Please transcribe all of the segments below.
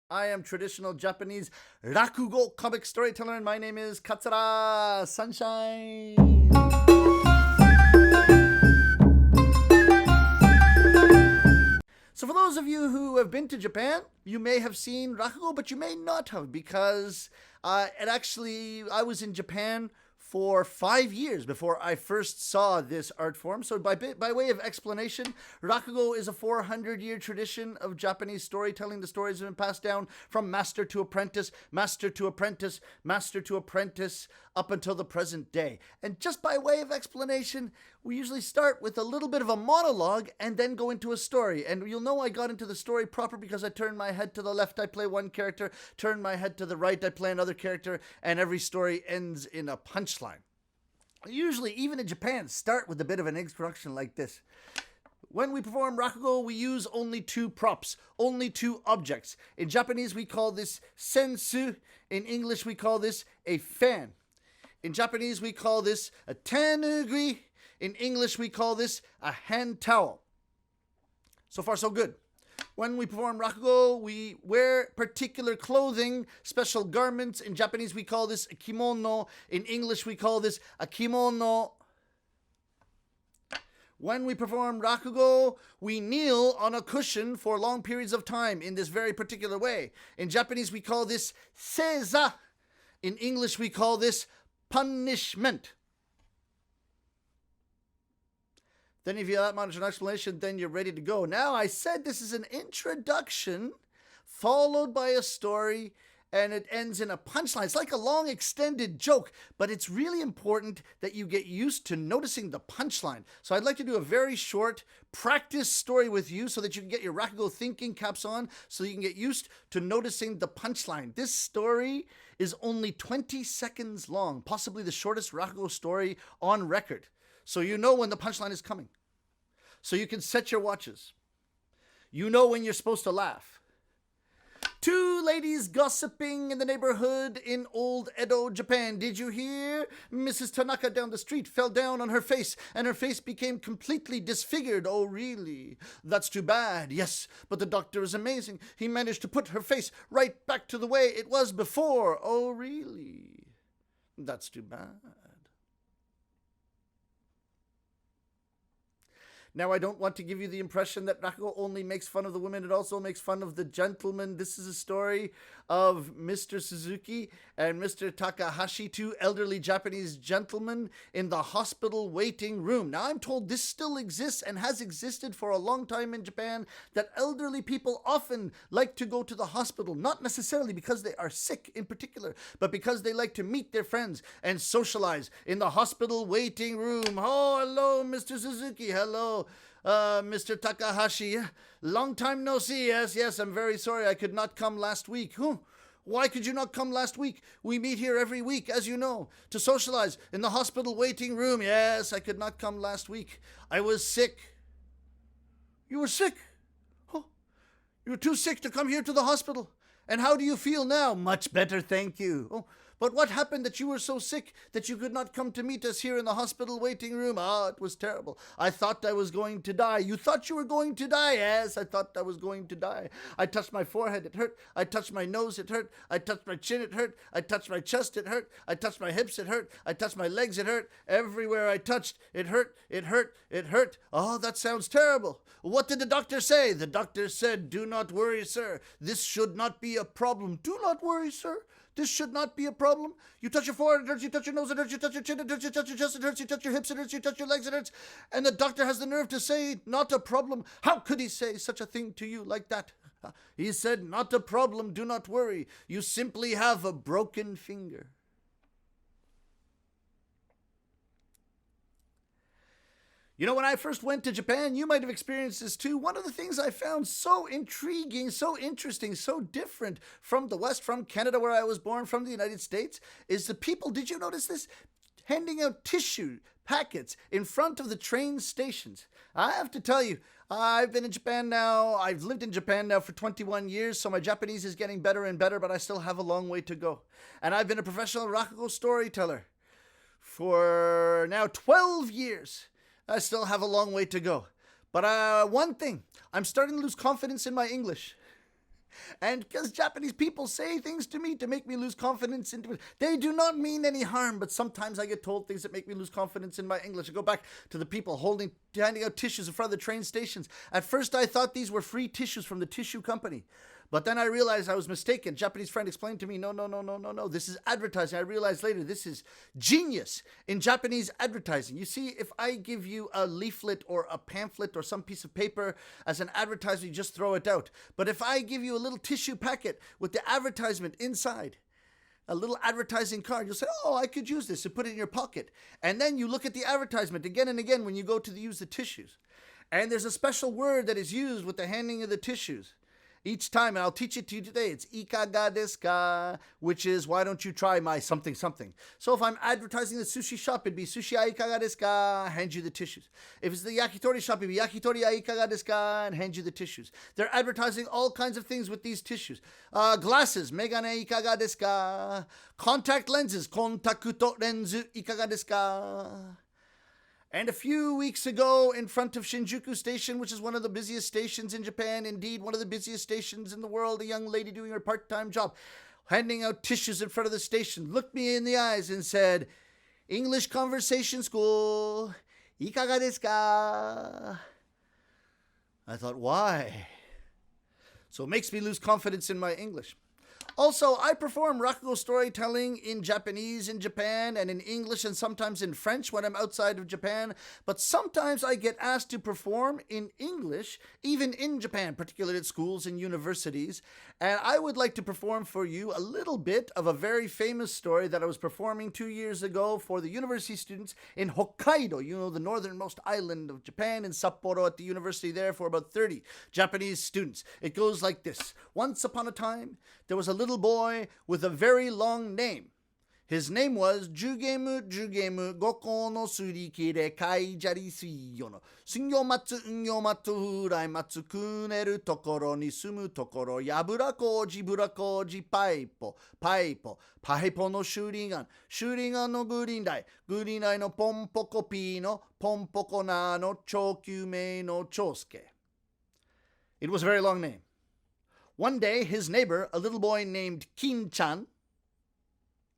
I am traditional Japanese Rakugo comic storyteller, and my name is Katsura Sunshine. So, for those of you who have been to Japan, you may have seen Rakugo, but you may not have because I was in Japan for 5 years before I first saw this art form. So by way of explanation, Rakugo is a 400-year tradition of Japanese storytelling. The stories have been passed down from master to apprentice, master to apprentice, master to apprentice, up until the present day. And just by way of explanation, we usually start with a little bit of a monologue and then go into a story. And you'll know I got into the story proper because I turn my head to the left, I play one character, turn my head to the right, I play another character, and every story ends in a punchline. Usually, even in Japan, start with a bit of an introduction like this. When we perform Rakugo, we use only two props, only two objects. In Japanese, we call this sensu. In English, we call this a fan. In Japanese, we call this a tanugui. In English, we call this a hand towel. So far, so good. When we perform Rakugo, we wear particular clothing, special garments. In Japanese, we call this a kimono. In English, we call this a kimono. When we perform Rakugo, we kneel on a cushion for long periods of time in this very particular way. In Japanese, we call this seiza. In English, we call this punishment. Then if you have that much an explanation, then you're ready to go. Now, I said this is an introduction followed by a story, and it ends in a punchline. It's like a long extended joke, but it's really important that you get used to noticing the punchline. So I'd like to do a very short practice story with you so that you can get your Rakugo thinking caps on, so you can get used to noticing the punchline. This story is only 20 seconds long, possibly the shortest Rakugo story on record. So you know when the punchline is coming. So you can set your watches. You know when you're supposed to laugh. Two ladies gossiping in the neighborhood in old Edo, Japan. Did you hear? Mrs. Tanaka down the street fell down on her face, and her face became completely disfigured. Oh, really? That's too bad. Yes, but the doctor is amazing. He managed to put her face right back to the way it was before. Oh, really? That's too bad. Now, I don't want to give you the impression that Rakugo only makes fun of the women. It also makes fun of the gentlemen. This is a story of Mr. Suzuki and Mr. Takahashi, two elderly Japanese gentlemen in the hospital waiting room. Now, I'm told this still exists and has existed for a long time in Japan, that elderly people often like to go to the hospital, not necessarily because they are sick in particular, but because they like to meet their friends and socialize in the hospital waiting room. Oh, hello, Mr. Suzuki. Hello. Mr. Takahashi, long time no see. Yes, I'm very sorry I could not come last week. Why could you not come last week? We meet here every week, as you know, to socialize in the hospital waiting room. Yes, I could not come last week. I was sick. You were sick? Oh, you were too sick to come here to the hospital. And how do you feel now? Much better, thank you. Oh, but what happened that you were so sick that you could not come to meet us here in the hospital waiting room? It was terrible. I thought I was going to die. You thought you were going to die? Yes, I thought I was going to die. I touched my forehead, it hurt. I touched my nose, it hurt. I touched my chin, it hurt. I touched my chest, it hurt. I touched my hips, it hurt. I touched my legs, it hurt. Everywhere I touched, it hurt, it hurt, it hurt. Oh, that sounds terrible. What did the doctor say? The doctor said, do not worry, sir. This should not be a problem. Do not worry, sir. This should not be a problem. You touch your forehead, it hurts. You touch your nose, it hurts. You touch your chin, it hurts. You touch your chest, it hurts. You touch your hips, it hurts. You touch your legs, it hurts. And the doctor has the nerve to say, not a problem. How could he say such a thing to you like that? He said, not a problem. Do not worry. You simply have a broken finger. You know, when I first went to Japan, you might have experienced this too. One of the things I found so intriguing, so interesting, so different from the West, from Canada where I was born, from the United States, is the people, did you notice this? Handing out tissue packets in front of the train stations. I have to tell you, I've been in Japan now. I've lived in Japan now for 21 years, so my Japanese is getting better and better, but I still have a long way to go. And I've been a professional Rakugo storyteller for now 12 years. I still have a long way to go. But one thing, I'm starting to lose confidence in my English. And because Japanese people say things to me to make me lose confidence into it, they do not mean any harm, but sometimes I get told things that make me lose confidence in my English. I go back to the people handing out tissues in front of the train stations. At first I thought these were free tissues from the tissue company. But then I realized I was mistaken. A Japanese friend explained to me, no. This is advertising. I realized later this is genius in Japanese advertising. You see, if I give you a leaflet or a pamphlet or some piece of paper as an advertisement, you just throw it out. But if I give you a little tissue packet with the advertisement inside, a little advertising card, you'll say, oh, I could use this, and put it in your pocket. And then you look at the advertisement again and again when you go to use the tissues. And there's a special word that is used with the handing of the tissues. Each time, and I'll teach it to you today, it's ikaga desu ka, which is, why don't you try my something something. So if I'm advertising the sushi shop, it'd be sushi a ikaga desu ka, hand you the tissues. If it's the yakitori shop, it'd be yakitori a ikaga desu ka, and hand you the tissues. They're advertising all kinds of things with these tissues. Glasses, megane ikaga desu ka. Contact lenses, kontakuto lenzu ikaga desu ka. And a few weeks ago, in front of Shinjuku Station, which is one of the busiest stations in Japan, indeed one of the busiest stations in the world, a young lady doing her part-time job, handing out tissues in front of the station, looked me in the eyes and said, English Conversation School, ikaga desu ka? I thought, why? So it makes me lose confidence in my English. Also, I perform Rakugo storytelling in Japanese in Japan and in English and sometimes in French when I'm outside of Japan. But sometimes I get asked to perform in English, even in Japan, particularly at schools and universities. And I would like to perform for you a little bit of a very famous story that I was performing 2 years ago for the university students in Hokkaido, you know, the northernmost island of Japan, in Sapporo, at the university there, for about 30 Japanese students. It goes like this. Once upon a time, there was a little boy with a very long name. His name was Jugemu Goko no Surikire Kai Jari Suiyo no Sunyomatsu Unyomatsu Furaimatsu Kuneru Tokoro ni Sumu Tokoro Yaburakoji Burakoji Paipo Paipo no Shurigan no Gurindai no Pompoko Pi no Pompoko na no Chokyume no Chosuke. It was a very long name. One day, his neighbor, a little boy named Kin-chan,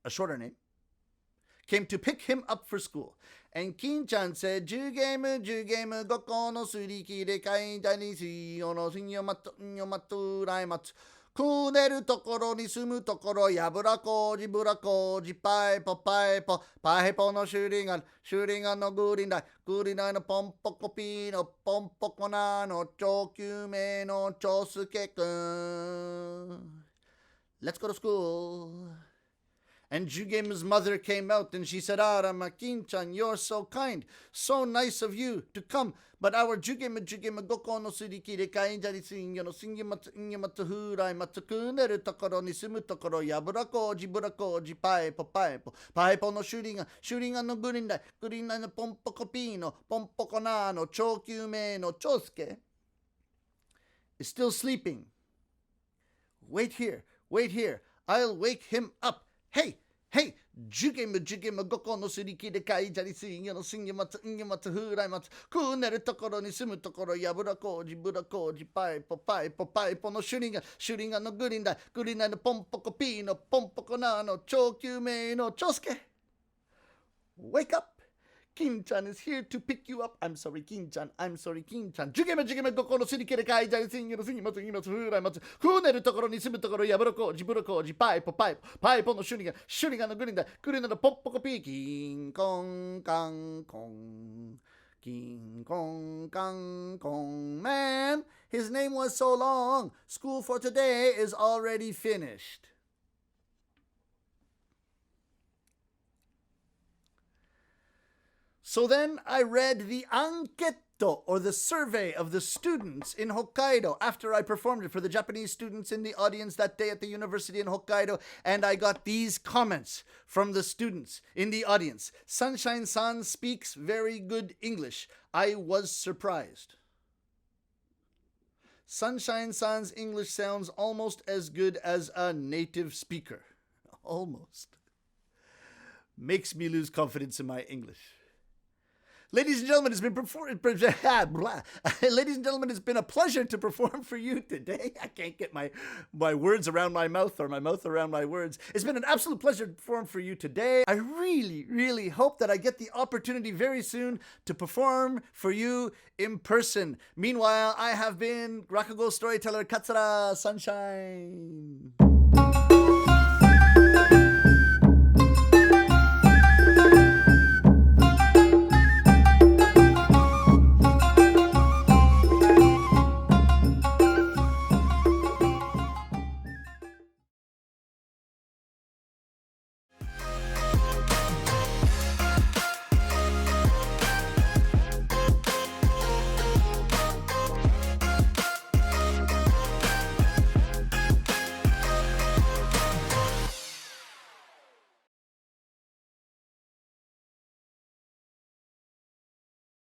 a shorter name, came to pick him up for school. And Kin-chan said, Jugemu, goko no suriki de kainja ni suyo no sunyomatu raimatsu. Kuneru tokoro ni sumu tokoro yaburakoji burakoji paipo paipo no shurigan no gurindai no pompoko pi no pompoko na no chokyume no chosuke kun. Let's go to school. And Jugemu's mother came out and she said, Arama Kin-chan, you're so kind, so nice of you to come. But our Jugemu goko no suriki de kainjari sinyo no sinyomatsu hurai matsu kuneru tokoro ni sumu tokoro yaburakoji burakoji paipo no shurigan no gurindai no pompoko pi no pompoko na no chokyume no chosuke is still sleeping. Wait here, I'll wake him up. Hey, Jugemu goko no suriki de kainjari sinyo no sinyomatsu hurai matsu kuneru tokoro ni sumu tokoro yaburakoji burakoji paipo no shurigan no gurindai no pompoko pi no pompoko na no chokyume no chosuke. Wake up. Kin-chan is here to pick you up. I'm sorry, Kin-chan. Jugemu goko no suriki de kainjari sinyo no sinyomatsu hurai matsu kuneru tokoro ni sumu tokoro yaburakoji burakoji paipo no shurigan no gurindai no pompoko pi. King kong kang kong. Man, his name was so long. School for today is already finished. So then I read the anketo, or the survey of the students in Hokkaido, after I performed it for the Japanese students in the audience that day at the university in Hokkaido, and I got these comments from the students in the audience. Sunshine-san speaks very good English. I was surprised. Sunshine-san's English sounds almost as good as a native speaker. Almost. Makes me lose confidence in my English. Ladies and gentlemen, Ladies and gentlemen, it's been a pleasure to perform for you today. I can't get my words around my mouth or my mouth around my words. It's been an absolute pleasure to perform for you today. I really, really hope that I get the opportunity very soon to perform for you in person. Meanwhile, I have been Rakugo storyteller Katsura Sunshine.